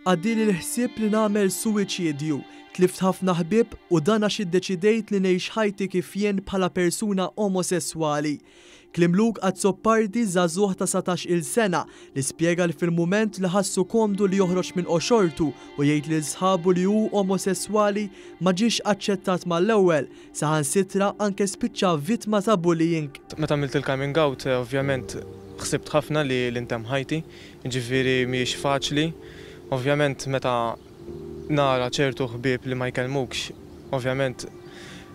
Għaddili l-ħsieb li nagħmel suwiċidju, tlift ħafna ħbieb u dan għax iddeċidejt li ngħix ħajti kif jien bħala persuna omosessuali. Kliem Luke Azzopardi żagħżugħ ta' 17-il sena li spjega li fil-mument li ħassu komdu li joħroġ minn qoxortu u jgħid lil sħabu li hu omosessuali ma ġiex aċċettat mal-ewwel, saħansitra anke spiċċa vittma ta' bullying. Meta għamilt il-coming out, ovvjament ħsibt ħafna li intemm ħajti, jiġifieri mhijiex faċli. Ovvjament meta nara ċertu ħbieb li ma jkellmukx, ovvjament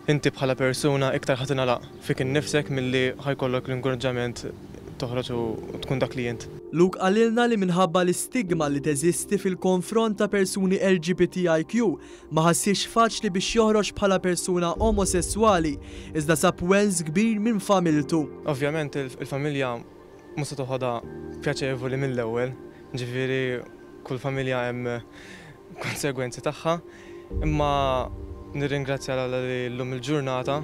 inti bħala persuna iktar ħadd inalaq fik innifsek milli ħajkollok l-inkoraġġament toħroġ u tkun dak li int. Luke qalilna li minħabba l-istigma li teżisti fil-konfront ta' persuni LGBTIQ ma ħassix faċli biex joħroġ bħala persuna omosessuali, iżda sab wens kbir minn familtu. Ovvjament il-familja mhux se toħodha pjaċevoli mill-ewwel, ġifieri kull familja hemm konsegwenzi tagħha, imma nirringrazzja llum il-ġurnata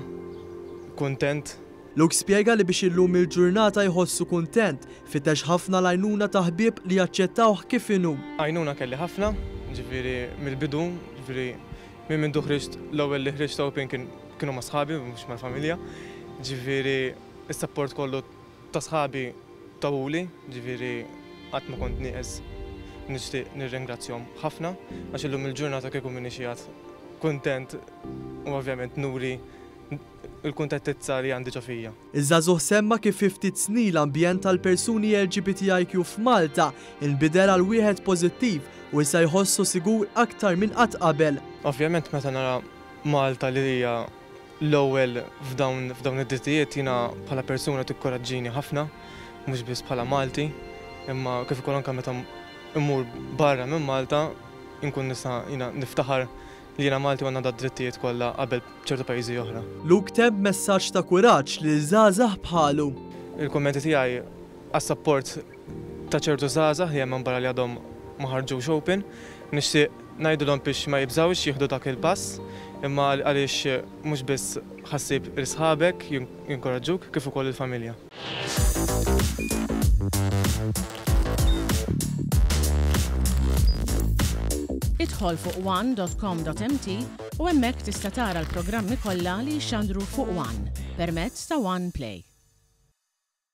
kuntent. Luke spjega li biex illum il-ġurnata jħossu kuntent, fittex ħafna l-għajnuna ta' ħbieb li jaċċettawh kif inhu. Għajnuna kelli ħafna, ġifieri mill-bidu, ġifieri minn mindu ħriġt l-ewwel li ħriġt Open kienu ma' sħabi mhux mal-familja, ġifieri is-sapport kollu ta' sħabi tawuli, ġifieri qatt ma kont nieqes. Nixtieq nirringrazzjahom ħafna għax illum il-ġurnata kieku minni xi kuntent u ovvjament nuri il-kuntettizza li għandi ġo fija. Iż-żagħżugħ semma kif 50 snin l-ambjent tal-persuni LGBTIQ f'Malta inbidel għal wieħed pożittiv u issa jħossu sigur aktar minn qatt qabel. Ovvjament meta nara Malta li hija l-ewwel f'dawn id-drittijiet jiena bħala persuna tikkoraġġini ħafna, mhux biss bħala Malti, imma kif ukoll anke meta immur barra minn Malta, inkun nista' jiena niftaħar li jiena Malti għandna da drittijiet kollha qabel ċertu pajjiżi oħra. Luke temm messaġġ ta' kuraġġ lil żgħażagħ bħalu. Il-kummenti tiegħi għas-sapport ta' ċertu żgħażagħ li hemm minn barra li għadhom ma ħarġux Open, nixtieq ngħidulhom biex ma jibżgħux jieħdu dak il-pass, imma għaliex mhux biss ħassib il-sħabek jinkoraġġuk kif ukoll il-familja. Idħol fuq one.com.mt u hemmhekk tista' tara l-programmi kollha li jxandru fuq One permezz ta' One Play.